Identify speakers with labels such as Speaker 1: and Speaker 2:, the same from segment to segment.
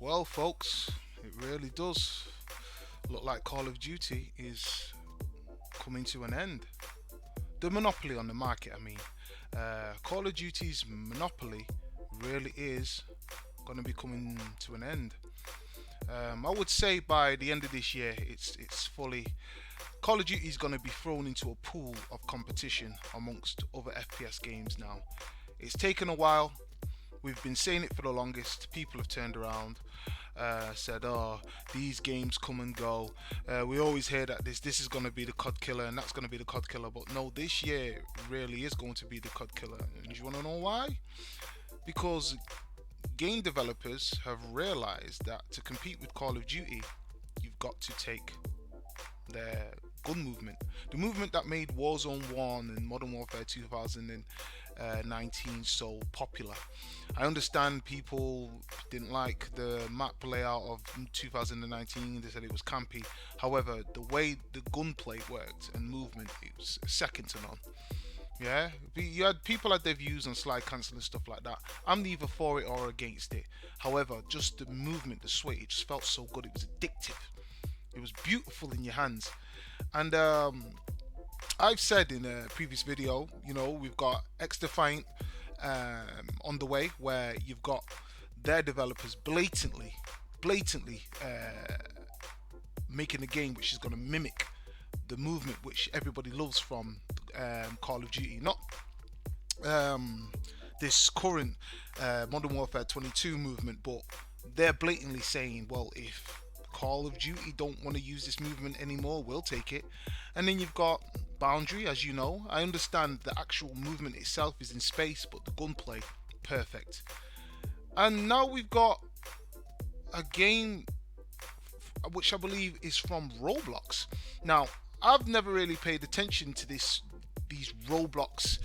Speaker 1: Well, folks, it really does look like Call of Duty is coming to an end. The monopoly on the market, I mean. Call of Duty's monopoly really is going to be coming to an end. I would say by the end of this year, it's fully. Call of Duty is going to be thrown into a pool of competition amongst other FPS games now. It's taken a while. We've been saying it for the longest. People have turned around, said, "Oh, these games come and go." We always hear that this is going to be the COD killer and that's going to be the COD killer, but no, this year really is going to be the COD killer. And do you want to know why? Because game developers have realized that to compete with Call of Duty, you've got to take their gun movement. The movement that made Warzone 1 and Modern Warfare 2019 so popular. I understand people didn't like the map layout of 2019, they said it was campy. However, the way the gunplay worked and movement, it was second to none. Yeah, you had people had their views on slide cancel and stuff like that. I'm neither for it or against it. However, just the movement, the sway, it just felt so good. It was addictive. It was beautiful in your hands. And I've said in a previous video, we've got X Defiant on the way, where you've got their developers blatantly making a game which is going to mimic the movement which everybody loves from Call of Duty. Not this current Modern Warfare 22 movement, but they're blatantly saying, well, if Call of Duty don't want to use this movement anymore, we'll take it. And then you've got Boundary, as you know. I understand the actual movement itself is in space, but the gunplay, perfect. And now we've got a game which I believe is from Roblox. Now, I've never really paid attention to these Roblox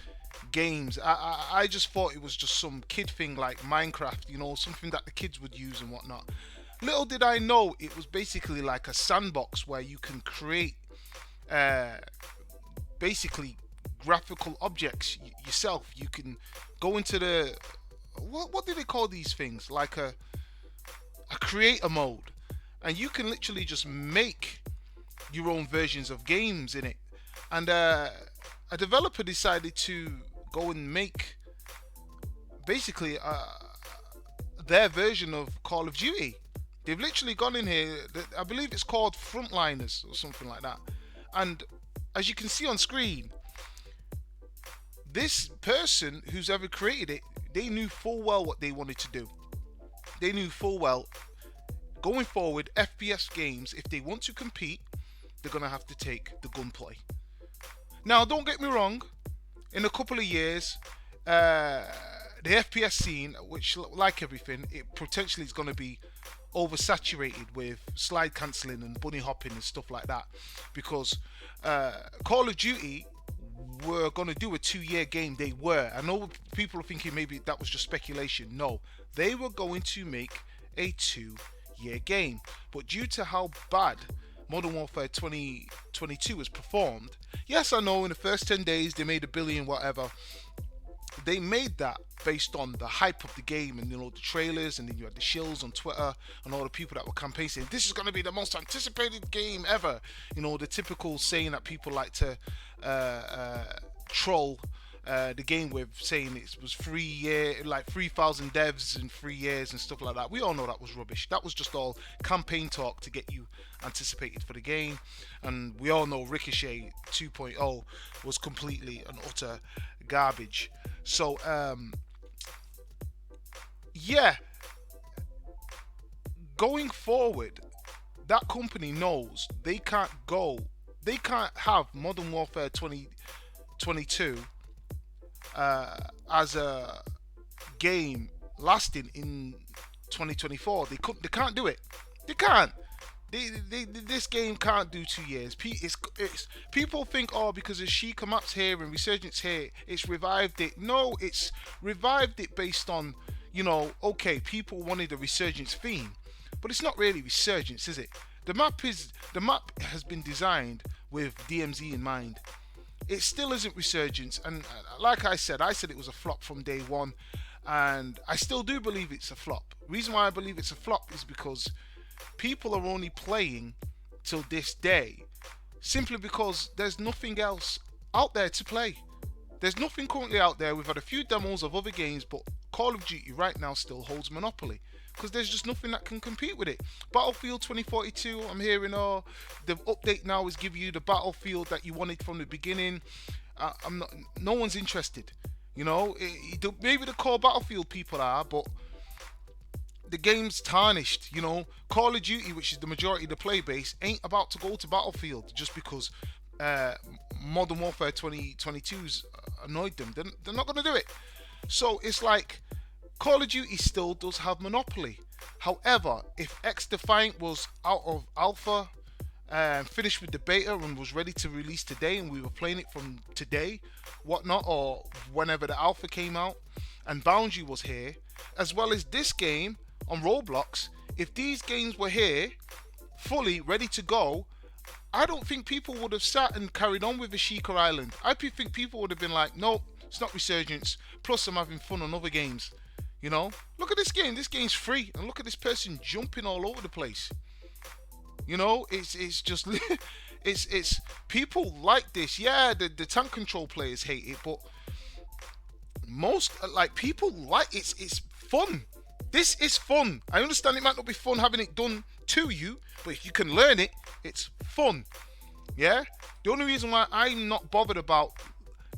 Speaker 1: games. I just thought it was just some kid thing like Minecraft, something that the kids would use and whatnot. Little did I know it was basically like a sandbox where you can create basically graphical objects yourself. You can go into the what do they call these things? Like a creator mode, and you can literally just make your own versions of games in it. And a developer decided to go and make basically their version of Call of Duty. They've literally gone in here. I believe it's called Frontliners or something like that. And as you can see on screen, this person who's ever created it, they knew full well what they wanted to do. They knew full well going forward, FPS games, if they want to compete, they're going to have to take the gunplay. Now, don't get me wrong. In a couple of years, the FPS scene, which, like everything, it potentially is going to be oversaturated with slide cancelling and bunny hopping and stuff like that, because Call of Duty were going to do a 2-year game. They were. I know people are thinking maybe that was just speculation. No, they were going to make a 2-year game, but due to how bad Modern Warfare 2022 has performed, yes, I know in the first 10 days they made $1 billion, whatever. They made that based on the hype of the game and the trailers, and then you had the shills on Twitter and all the people that were campaigning saying this is going to be the most anticipated game ever. The typical saying that people like to troll the game with, saying it was 3,000 devs in 3 years and stuff like that. We all know that was rubbish. That was just all campaign talk to get you anticipated for the game. And we all know Ricochet 2.0 was completely and utter garbage. So yeah, going forward, that company knows they can't have Modern Warfare 2022 as a game lasting in 2024. They can't do it. They can't. This game can't do 2 years. People think, oh, because there's Sheikah maps here and Resurgence here, it's revived it. No, it's revived it based on, okay, people wanted a Resurgence theme, but it's not really Resurgence, is it? The map has been designed with DMZ in mind. It still isn't Resurgence, and like I said it was a flop from day one. and I still do believe it's a flop. Reason why I believe it's a flop is because people are only playing till this day simply because there's nothing else out there to play. There's nothing currently out there. We've had a few demos of other games, but Call of Duty right now still holds monopoly because there's just nothing that can compete with it. Battlefield 2042, I'm hearing, oh, the update now is giving you the Battlefield that you wanted from the beginning. I'm not. No one's interested. You know, maybe the core Battlefield people are, but the game's tarnished. You know, Call of Duty, which is the majority of the play base, ain't about to go to Battlefield just because uh, Modern Warfare 2022's annoyed them. They're not going to do it. So it's like Call of Duty still does have monopoly. However, if X Defiant was out of alpha, finished with the beta and was ready to release today, and we were playing it from today, whatnot, or whenever the alpha came out, and Boundary was here, as well as this game on Roblox, if these games were here, fully ready to go, I don't think people would have sat and carried on with Ashika Island. I think people would have been like, no, it's not Resurgence. Plus, I'm having fun on other games. You know, look at this game. This game's free, and look at this person jumping all over the place. You know, it's just it's people like this. Yeah, the tank control players hate it, but most like people like it's fun. This is fun. I understand it might not be fun having it done to you, but if you can learn it, it's fun. Yeah. The only reason why I'm not bothered about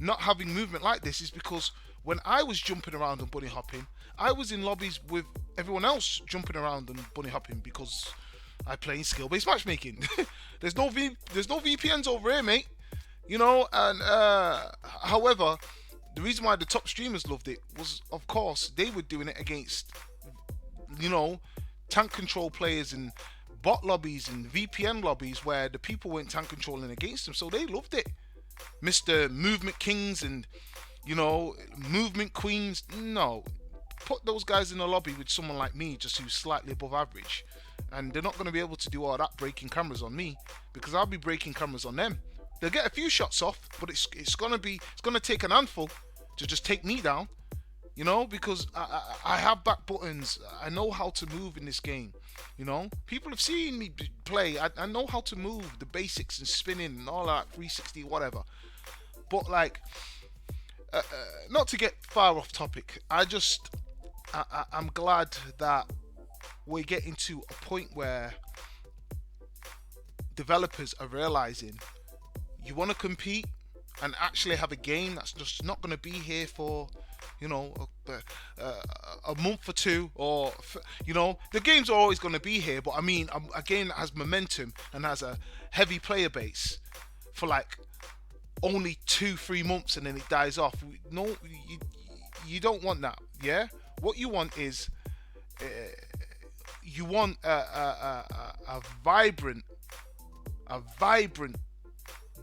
Speaker 1: not having movement like this is because when I was jumping around and bunny hopping, I was in lobbies with everyone else jumping around and bunny hopping because I play in skill-based matchmaking. there's no VPNs over here, mate. You know, and however, the reason why the top streamers loved it was, of course, they were doing it against, you know, tank control players and bot lobbies and VPN lobbies where the people weren't tank controlling against them, so they loved it. Mr. Movement Kings and, you know, Movement Queens. No, put those guys in a lobby with someone like me, just who's slightly above average, and they're not going to be able to do all that breaking cameras on me because I'll be breaking cameras on them. They'll get a few shots off, but it's gonna take an handful to just take me down. You know, because I have back buttons. I know how to move in this game. You know, people have seen me play. I know how to move, the basics and spinning and all that, 360, whatever. But like, not to get far off topic, I'm glad that we're getting to a point where developers are realizing you want to compete and actually have a game that's just not going to be here for, you know, a month or two, or, you know, the games are always going to be here, but I mean a game that has momentum and has a heavy player base for like only 2-3 months and then it dies off. No, you don't want that. Yeah, what you want is you want a vibrant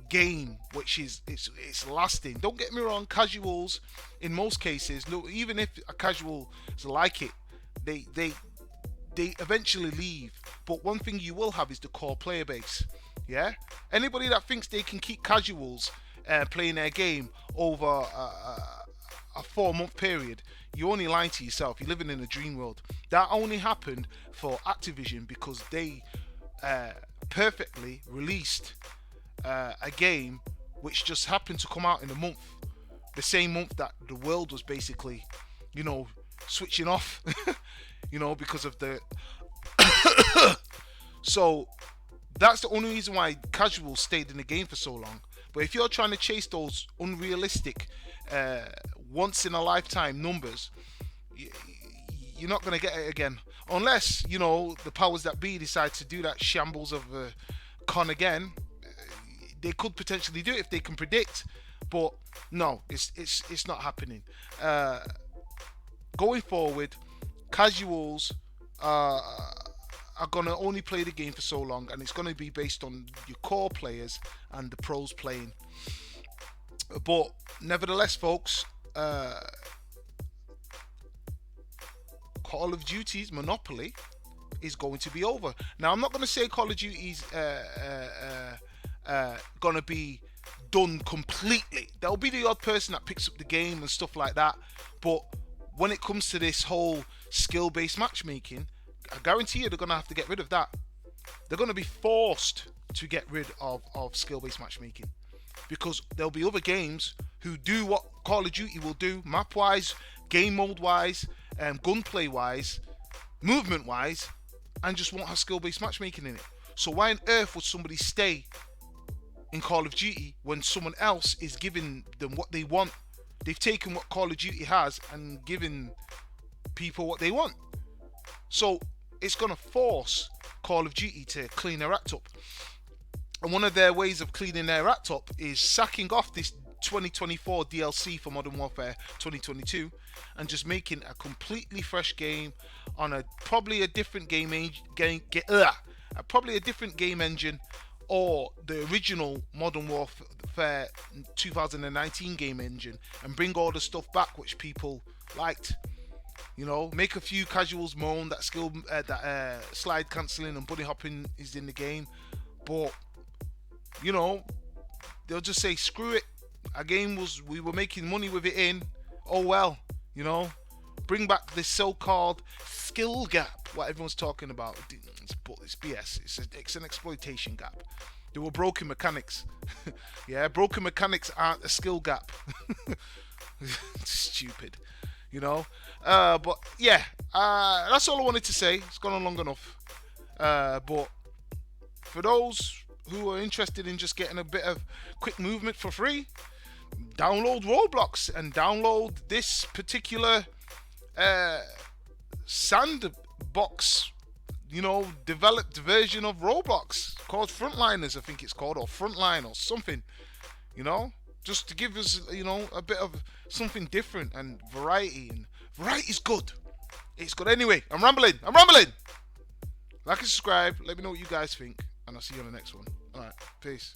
Speaker 1: game which is it's lasting. Don't get me wrong, casuals in most cases, look, even if a casual is like it, they eventually leave. But one thing you will have is the core player base. Yeah, anybody that thinks they can keep casuals playing their game over a 4-month period, you're only lying to yourself. You're living in a dream world. That only happened for Activision because they perfectly released a game which just happened to come out in a month, the same month that the world was basically, you know, switching off, you know, because of the so that's the only reason why casuals stayed in the game for so long. But if you're trying to chase those unrealistic once in a lifetime numbers, you're not going to get it again unless, you know, the powers that be decide to do that shambles of con again. They could potentially do it if they can predict, but no, it's not happening. Going forward, casuals are gonna only play the game for so long, and it's gonna be based on your core players and the pros playing. But nevertheless, folks, Call of Duty's monopoly is going to be over. Now, I'm not gonna say Call of Duty's gonna be done completely. There'll be the odd person that picks up the game and stuff like that, but when it comes to this whole skill-based matchmaking, I guarantee you they're going to have to get rid of that. They're going to be forced to get rid of skill-based matchmaking, because there'll be other games who do what Call of Duty will do, map-wise, game mode-wise, gunplay-wise, movement-wise, and just won't have skill-based matchmaking in it. So why on earth would somebody stay in Call of Duty when someone else is giving them what they want? They've taken what Call of Duty has and given people what they want. So it's going to force Call of Duty to clean their act up. And one of their ways of cleaning their act up is sacking off this 2024 DLC for Modern Warfare 2022 and just making a completely fresh game on probably a different probably a different game engine, or the original Modern Warfare 2019 game engine, and bring all the stuff back which people liked. You know, make a few casuals moan that slide cancelling and bunny hopping is in the game, but you know, they'll just say screw it. Our game we were making money with it in. Oh well, you know, bring back this so-called skill gap, what everyone's talking about. It's BS. It's an exploitation gap. There were broken mechanics. Yeah, broken mechanics aren't a skill gap. Stupid, you know. But yeah, that's all I wanted to say. It's gone on long enough. But for those who are interested in just getting a bit of quick movement for free, download Roblox and download this particular sandbox, you know, developed version of Roblox called Frontliners, I think it's called, or Frontline or something, you know, just to give us, you know, a bit of something different and variety. And variety's good. It's good. Anyway, I'm rambling. Like and subscribe. Let me know what you guys think, and I'll see you on the next one. All right, peace.